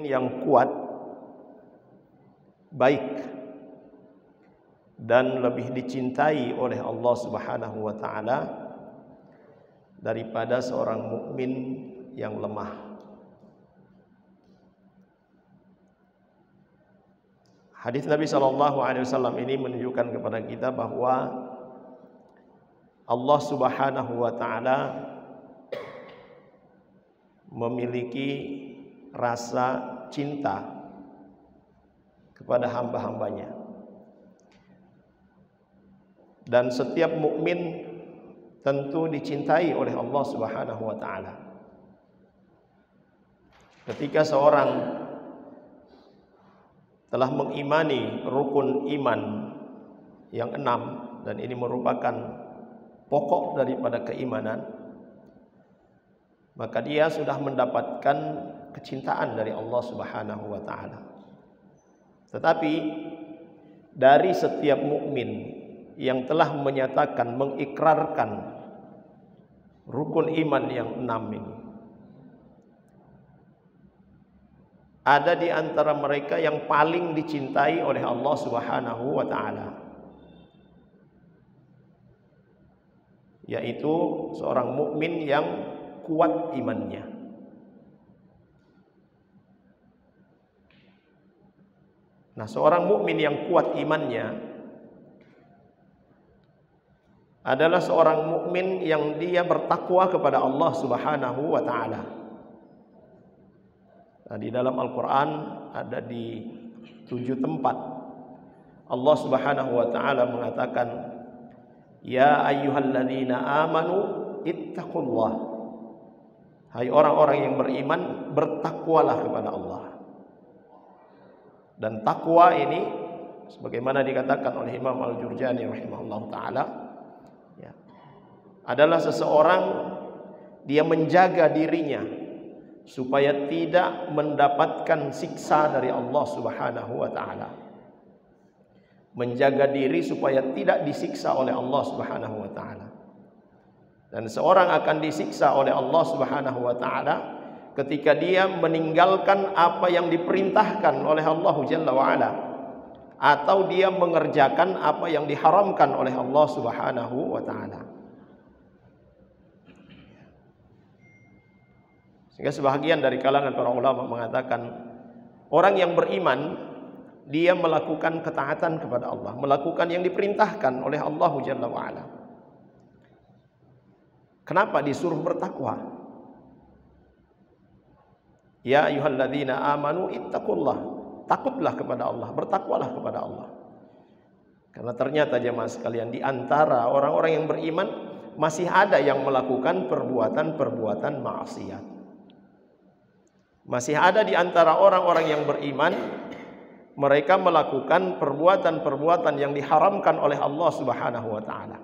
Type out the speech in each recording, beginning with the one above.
yang kuat, baik, dan lebih dicintai oleh Allah Subhanahu wa taala daripada seorang mukmin yang lemah. Hadis Nabi sallallahu alaihi wasallam ini menunjukkan kepada kita bahwa Allah Subhanahu wa taala memiliki rasa cinta kepada hamba-hambanya. Dan setiap mukmin tentu dicintai oleh Allah Subhanahu wa taala. Ketika seorang telah mengimani rukun iman yang 6, dan ini merupakan pokok daripada keimanan, maka dia sudah mendapatkan kecintaan dari Allah Subhanahu wa taala. Tetapi dari setiap mukmin yang telah menyatakan, mengikrarkan rukun iman yang 6 ini, ada di antara mereka yang paling dicintai oleh Allah Subhanahu wa taala, yaitu seorang mukmin yang kuat imannya. Nah, seorang mukmin yang kuat imannya adalah seorang mukmin yang dia bertakwa kepada Allah Subhanahu wa taala. Nah, di dalam Al-Qur'an ada di 7 tempat Allah Subhanahu wa taala mengatakan, "Ya ayyuhalladzina amanu ittaqullah." Hai orang-orang yang beriman, bertakwalah kepada Allah. Dan takwa ini sebagaimana dikatakan oleh Imam Al-Jurjani rahimahullah taala, ya, adalah seseorang dia menjaga dirinya supaya tidak mendapatkan siksa dari Allah Subhanahu wa taala. Menjaga diri supaya tidak disiksa oleh Allah Subhanahu wa taala. Dan seorang akan disiksa oleh Allah Subhanahu wa taala ketika dia meninggalkan apa yang diperintahkan oleh Allah Jalla wa ala, atau dia mengerjakan apa yang diharamkan oleh Allah Subhanahu wa taala. Sehingga sebahagian dari kalangan para ulama mengatakan, orang yang beriman dia melakukan ketaatan kepada Allah, melakukan yang diperintahkan oleh Allah Jalla wa ala. Kenapa disuruh bertakwa? Ya ayyuhalladzina amanu ittaqullah. Takutlah kepada Allah, bertakwalah kepada Allah. Karena ternyata jemaah sekalian, di antara orang-orang yang beriman masih ada yang melakukan perbuatan-perbuatan maksiat. Masih ada di antara orang-orang yang beriman, mereka melakukan perbuatan-perbuatan yang diharamkan oleh Allah Subhanahu wa taala.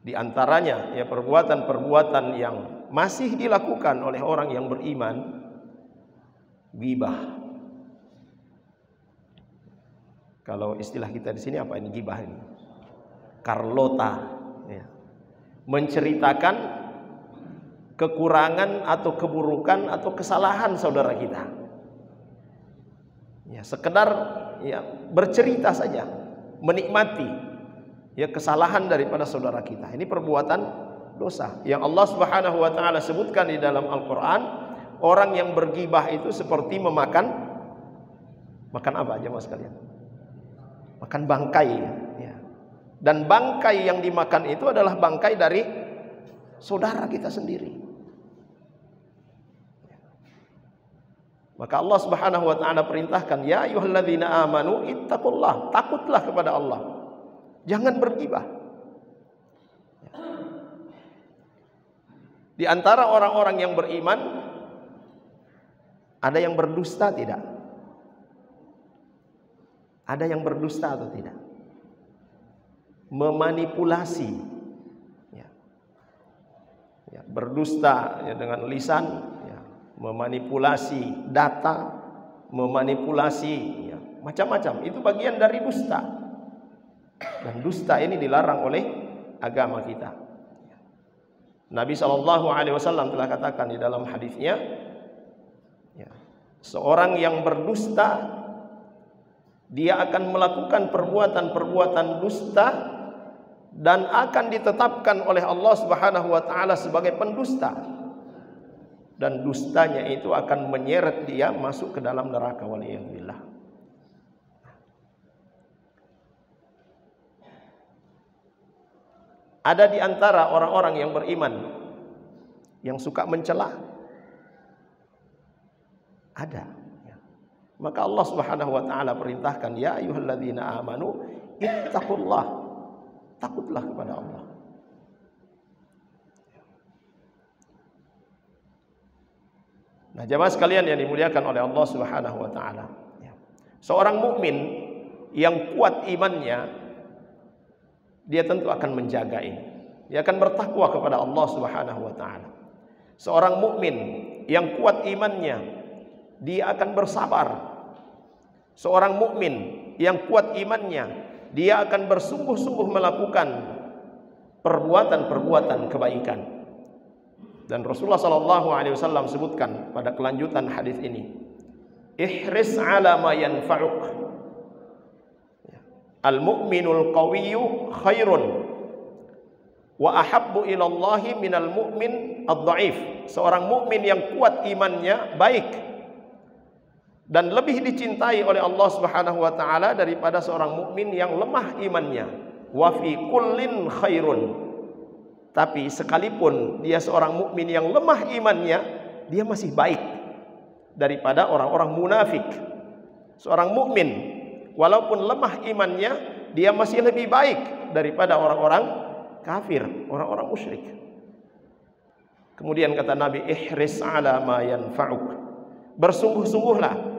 Di antaranya ya perbuatan-perbuatan yang masih dilakukan oleh orang yang beriman, ghibah. Kalau istilah kita di sini apa ini ghibah ini? Karlota, ya. Menceritakan kekurangan atau keburukan atau kesalahan saudara kita. Ya, sekedar ya bercerita saja, menikmati ya kesalahan daripada saudara kita. Ini perbuatan dosa yang Allah Subhanahu wa taala sebutkan di dalam Al-Qur'an. Orang yang bergibah itu seperti makan apa aja mas kalian? Makan bangkai ya. Dan bangkai yang dimakan itu adalah bangkai dari saudara kita sendiri. Maka Allah Subhanahu wa taala perintahkan, ya ayyuhalladzina amanu ittaqullah, takutlah kepada Allah. Jangan bergibah. Di antara orang-orang yang beriman ada yang berdusta tidak? Ada yang berdusta atau tidak? Memanipulasi. Ya, berdusta ya, dengan lisan, ya, memanipulasi data, memanipulasi ya, macam-macam. Itu bagian dari dusta. Dan dusta ini dilarang oleh agama kita. Nabi SAW telah katakan di dalam hadisnya, ya, seorang yang berdusta, dia akan melakukan perbuatan-perbuatan dusta dan akan ditetapkan oleh Allah Subhanahu wa taala sebagai pendusta, dan dustanya itu akan menyeret dia masuk ke dalam neraka, waliyadzubillah. Ada di antara orang-orang yang beriman yang suka mencela? Ada. Maka Allah Subhanahu wa taala perintahkan, ya ayyuhalladzina amanu ittaqullah, takutlah kepada Allah. Nah, jemaah sekalian yang dimuliakan oleh Allah Subhanahu wa taala, seorang mukmin yang kuat imannya, dia tentu akan menjaga ini. Dia akan bertakwa kepada Allah Subhanahu wa taala. Seorang mukmin yang kuat imannya, dia akan bersabar. Seorang mukmin yang kuat imannya, dia akan bersungguh-sungguh melakukan perbuatan-perbuatan kebaikan. Dan Rasulullah SAW sebutkan pada kelanjutan hadis ini, ihris ala ma yanfa'uk. Al-mu'minul qawiyyu khairun wa ahabbu ilallahi minal mu'min ad-dha'if. Seorang mukmin yang kuat imannya baik dan lebih dicintai oleh Allah Subhanahu wa taala daripada seorang mukmin yang lemah imannya. Wa fi kullin khairun. Tapi sekalipun dia seorang mukmin yang lemah imannya, dia masih baik daripada orang-orang munafik. Seorang mukmin walaupun lemah imannya, dia masih lebih baik daripada orang-orang kafir, orang-orang musyrik. Kemudian kata Nabi, ihris ala ma yanfa'uk. Bersungguh-sungguhlah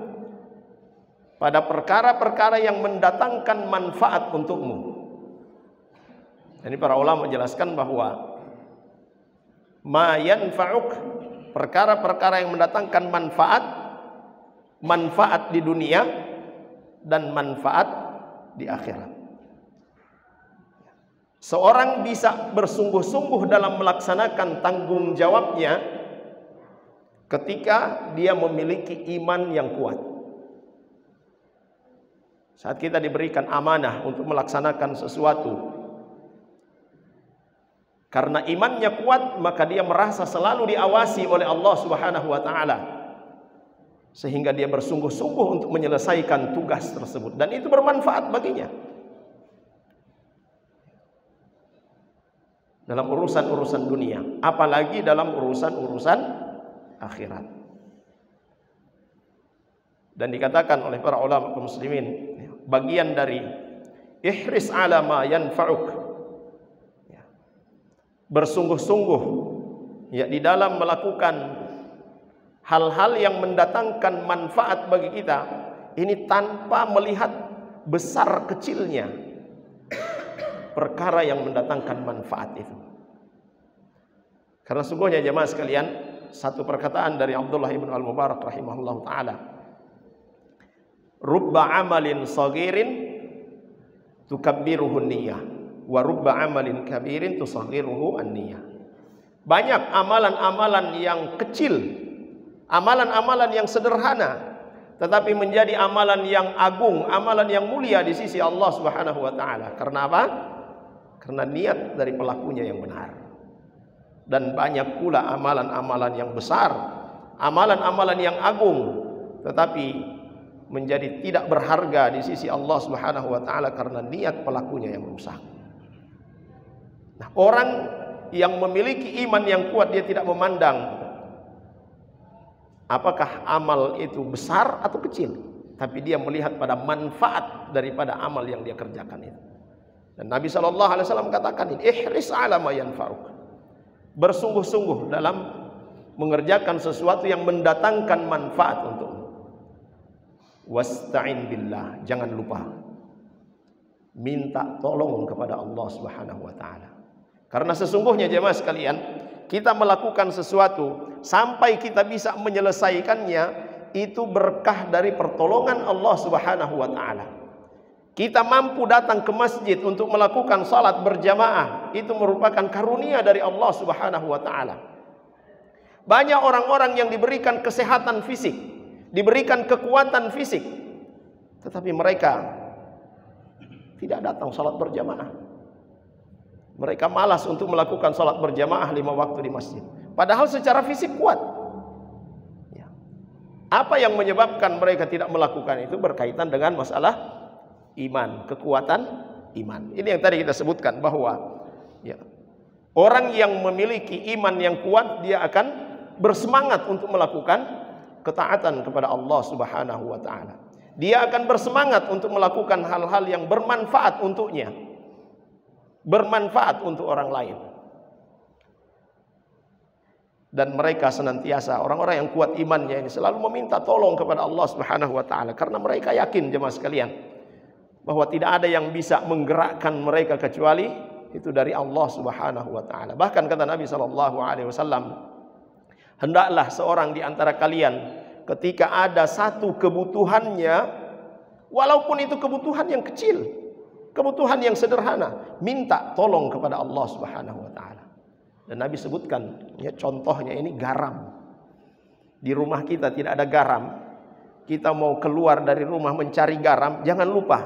pada perkara-perkara yang mendatangkan manfaat untukmu. Ini para ulama menjelaskan bahwa ma yanfa'uk, perkara-perkara yang mendatangkan manfaat di dunia dan manfaat di akhirat. Seorang bisa bersungguh-sungguh dalam melaksanakan tanggung jawabnya ketika dia memiliki iman yang kuat. Saat kita diberikan amanah untuk melaksanakan sesuatu, karena imannya kuat, maka dia merasa selalu diawasi oleh Allah Subhanahu wa taala, sehingga dia bersungguh-sungguh untuk menyelesaikan tugas tersebut, dan itu bermanfaat baginya dalam urusan-urusan dunia, apalagi dalam urusan-urusan akhirat. Dan dikatakan oleh para ulama kaum muslimin, bagian dari ihris ala ma yanfa'uk, bersungguh-sungguh ya di dalam melakukan hal-hal yang mendatangkan manfaat bagi kita, ini tanpa melihat besar kecilnya perkara yang mendatangkan manfaat itu. Karena sungguhnya jemaah sekalian, satu perkataan dari Abdullah ibn al-Mubarak rahimahullah ta'ala, rubba amalin saghirin tukabbiruhu niyah, wa rubba amalin kabirin tusaghiruhu an-niyah. Banyak amalan-amalan yang kecil, amalan-amalan yang sederhana, tetapi menjadi amalan yang agung, amalan yang mulia di sisi Allah Subhanahu wa taala. Karena apa? Karena niat dari pelakunya yang benar. Dan banyak pula amalan-amalan yang besar, amalan-amalan yang agung, tetapi menjadi tidak berharga di sisi Allah Subhanahu wa taala karena niat pelakunya yang rusak. Nah, orang yang memiliki iman yang kuat, dia tidak memandang apakah amal itu besar atau kecil, tapi dia melihat pada manfaat daripada amal yang dia kerjakan itu. Dan Nabi SAW katakan ini, ihris ala ma yanfa'uk, bersungguh-sungguh dalam mengerjakan sesuatu yang mendatangkan manfaat untukmu. Wasta'in billah, jangan lupa minta tolong kepada Allah Subhanahu wa taala. Karena sesungguhnya jemaah sekalian, kita melakukan sesuatu sampai kita bisa menyelesaikannya, itu berkah dari pertolongan Allah Subhanahu wa taala. Kita mampu datang ke masjid untuk melakukan salat berjamaah, itu merupakan karunia dari Allah Subhanahu wa taala. Banyak orang-orang yang diberikan kesehatan fisik, diberikan kekuatan fisik, tetapi mereka tidak datang salat berjamaah. Mereka malas untuk melakukan salat berjamaah 5 waktu di masjid. Padahal secara fisik kuat. Apa yang menyebabkan mereka tidak melakukan itu berkaitan dengan masalah iman, kekuatan iman. Ini yang tadi kita sebutkan bahwa orang yang memiliki iman yang kuat, dia akan bersemangat untuk melakukan ketaatan kepada Allah Subhanahu wa taala. Dia akan bersemangat untuk melakukan hal-hal yang bermanfaat untuknya, bermanfaat untuk orang lain. Dan mereka senantiasa, orang-orang yang kuat imannya ini selalu meminta tolong kepada Allah Subhanahu wa taala, karena mereka yakin, jemaah sekalian, bahwa tidak ada yang bisa menggerakkan mereka kecuali itu dari Allah Subhanahu wa taala. Bahkan kata Nabi sallallahu alaihi wasallam, hendaklah seorang di antara kalian ketika ada satu kebutuhannya, walaupun itu kebutuhan yang kecil, kebutuhan yang sederhana, minta tolong kepada Allah Subhanahu wa taala. Dan Nabi sebutkan, contohnya ini garam. Di rumah kita tidak ada garam, kita mau keluar dari rumah mencari garam, jangan lupa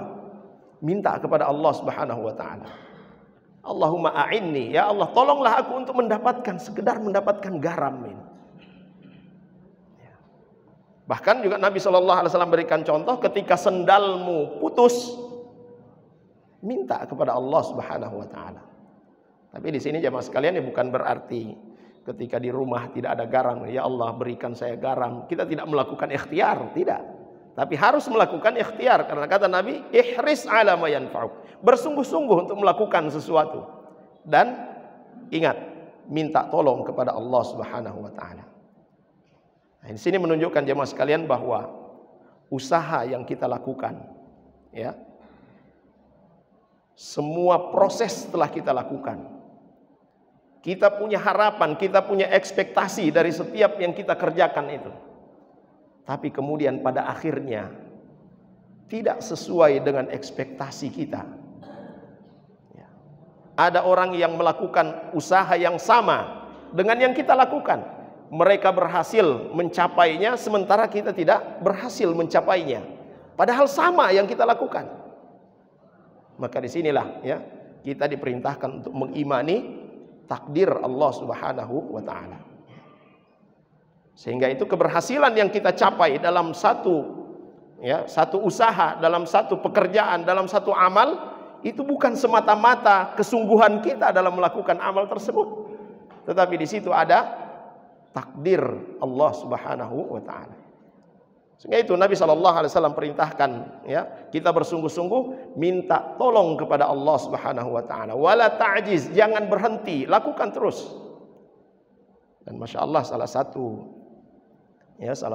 minta kepada Allah Subhanahu wa taala. Allahumma a'inni, ya Allah tolonglah aku untuk mendapatkan, sekedar mendapatkan garam ini. Bahkan juga Nabi SAW berikan contoh, ketika sendalmu putus, minta kepada Allah Subhanahu wa taala. Tapi di sini jemaah sekalian, bukan berarti ketika di rumah tidak ada garam, ya Allah berikan saya garam, kita tidak melakukan ikhtiar, tidak. Tapi harus melakukan ikhtiar, karena kata Nabi, ihris ala ma yanfa'uk, bersungguh-sungguh untuk melakukan sesuatu. Dan ingat, minta tolong kepada Allah Subhanahu wa taala. Nah, di sini menunjukkan jemaah sekalian bahwa usaha yang kita lakukan, ya, semua proses telah kita lakukan. Kita punya harapan, kita punya ekspektasi dari setiap yang kita kerjakan itu. Tapi kemudian pada akhirnya tidak sesuai dengan ekspektasi kita. Ada orang yang melakukan usaha yang sama dengan yang kita lakukan. Mereka berhasil mencapainya, sementara kita tidak berhasil mencapainya. Padahal sama yang kita lakukan. Maka disinilah ya, kita diperintahkan untuk mengimani takdir Allah Subhanahu wa taala. Sehingga itu keberhasilan yang kita capai dalam satu usaha, dalam satu pekerjaan, dalam satu amal, itu bukan semata-mata kesungguhan kita dalam melakukan amal tersebut, tetapi di situ ada takdir Allah Subhanahu wa taala. Sehingga itu Nabi SAW perintahkan, ya, kita bersungguh-sungguh minta tolong kepada Allah Subhanahu wa taala. Wala ta'jiz, jangan berhenti, lakukan terus. Dan Masya Allah salah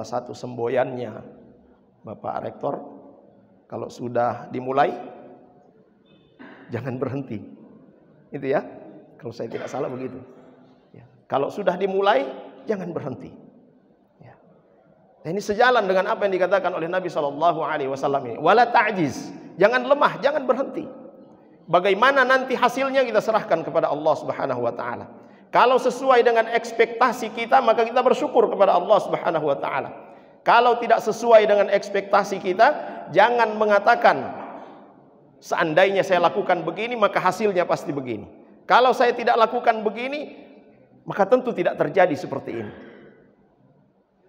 satu semboyannya Bapak Rektor, kalau sudah dimulai jangan berhenti. Itu ya, kalau saya tidak salah begitu. Ya. Kalau sudah dimulai jangan berhenti. Nah, ini sejalan dengan apa yang dikatakan oleh Nabi SAW ini. Wala ta'jiz, jangan lemah, jangan berhenti. Bagaimana nanti hasilnya kita serahkan kepada Allah Subhanahu wa taala. Kalau sesuai dengan ekspektasi kita, maka kita bersyukur kepada Allah Subhanahu wa taala. Kalau tidak sesuai dengan ekspektasi kita, jangan mengatakan seandainya saya lakukan begini maka hasilnya pasti begini. Kalau saya tidak lakukan begini, maka tentu tidak terjadi seperti ini.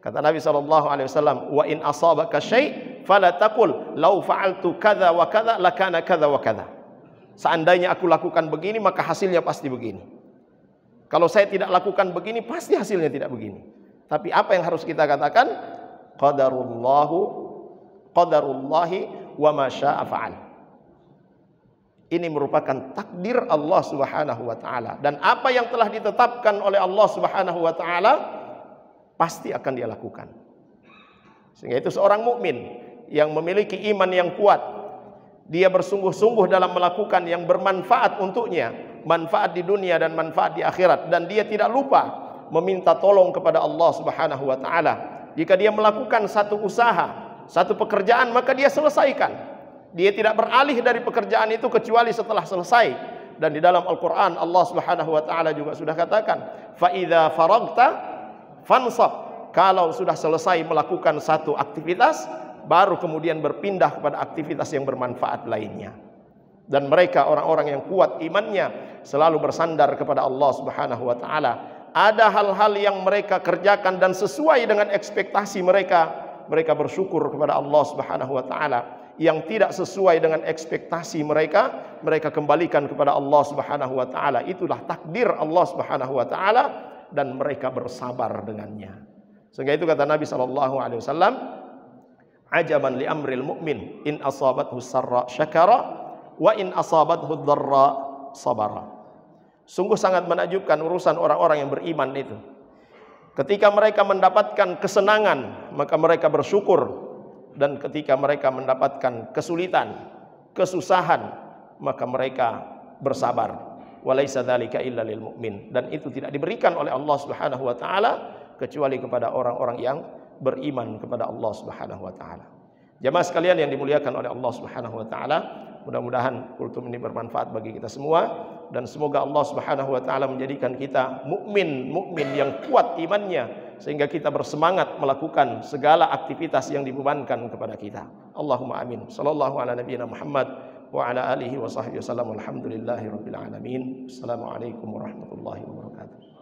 Kata Nabi SAW, wa in asabaka syai' fala taqul law fa'altu kadza wa kadza lakana kadza wa kadza. Seandainya aku lakukan begini maka hasilnya pasti begini. Kalau saya tidak lakukan begini pasti hasilnya tidak begini. Tapi apa yang harus kita katakan? Qadarullahi wa ma syaa fa'al. Ini merupakan takdir Allah Subhanahu wa taala, dan apa yang telah ditetapkan oleh Allah Subhanahu wa taala pasti akan dia lakukan. Sehingga itu seorang mukmin yang memiliki iman yang kuat, dia bersungguh-sungguh dalam melakukan yang bermanfaat untuknya, manfaat di dunia dan manfaat di akhirat, dan dia tidak lupa meminta tolong kepada Allah Subhanahu wa taala. Jika dia melakukan satu usaha, satu pekerjaan, maka dia selesaikan. Dia tidak beralih dari pekerjaan itu kecuali setelah selesai. Dan di dalam Al-Quran Allah Subhanahu wa ta'ala juga sudah katakan, fa idza faragta fansab. Kalau sudah selesai melakukan satu aktivitas, baru kemudian berpindah kepada aktivitas yang bermanfaat lainnya. Dan mereka orang-orang yang kuat imannya selalu bersandar kepada Allah Subhanahu wa ta'ala. Ada hal-hal yang mereka kerjakan dan sesuai dengan ekspektasi mereka, mereka bersyukur kepada Allah Subhanahu wa ta'ala. Yang tidak sesuai dengan ekspektasi mereka, mereka kembalikan kepada Allah Subhanahu wa ta'ala. Itulah takdir Allah Subhanahu wa ta'ala, dan mereka bersabar dengannya. Sehingga itu kata Nabi SAW, ajaban li amril mu'min, in asabathu sarra syakara, wa in asabathu dharra sabara. Sungguh sangat menakjubkan urusan orang-orang yang beriman itu. Ketika mereka mendapatkan kesenangan, maka mereka bersyukur. Dan ketika mereka mendapatkan kesulitan, kesusahan, maka mereka bersabar. Walaysa dzalika illa lil mu'min. Dan itu tidak diberikan oleh Allah Subhanahu wa ta'ala kecuali kepada orang-orang yang beriman kepada Allah Subhanahu wa ta'ala. Jamaah sekalian yang dimuliakan oleh Allah Subhanahu wa ta'ala, mudah-mudahan kultum ini bermanfaat bagi kita semua, dan semoga Allah Subhanahu wa ta'ala menjadikan kita mukmin yang kuat imannya, sehingga kita bersemangat melakukan segala aktivitas yang dibebankan kepada kita. Allahumma amin. Sallallahu ala nabiyyina Muhammad wa ala alihi wa sahbihi wasallam. Alhamdulillahi rabbil alamin. Assalamualaikum warahmatullahi wabarakatuh.